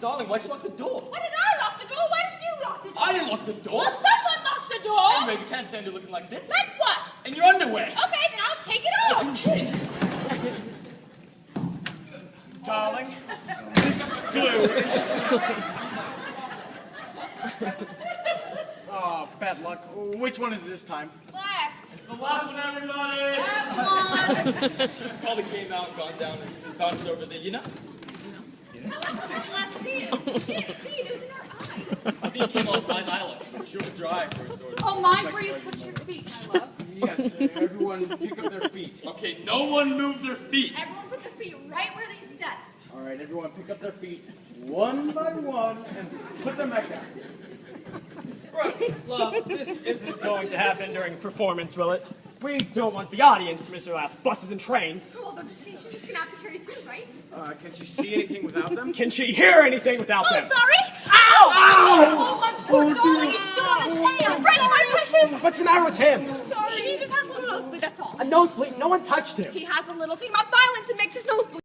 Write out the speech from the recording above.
darling, why'd you lock the door? Why did I lock the door? Why did you lock the door? I didn't lock the door. Well, someone locked the door. Anyway, we can't stand you looking like this. Like what? In your underwear. Okay, then I'll take it off. Darling, this glue is... Oh, bad luck. Which one is it this time? Left. It's the last one, everybody! Come on. Probably came out, gone down, and bounced over the, Let's see it. We didn't see it. It was in our eye. I think it came off my island. She was dry for a sort of... Oh, mind where you put your feet, my love. Yes, everyone pick up their feet. Okay, no one move their feet. Everyone put their feet right where they stepped. All right, everyone pick up their feet one by one and put them back down. Right. Well, this isn't going to happen during performance, will it? We don't want the audience to miss their last buses and trains. Well, she's just gonna have to carry through, right? Can she see anything without them? Can she hear anything without Oh, them? sorry. Ow! Oh, my poor darling, he stood on his hand. Freddie, my precious. What's the matter with him? Sorry, he just has a little nosebleed, that's all. A nosebleed. No one touched him. He has a little thing about violence that makes his nose bleed.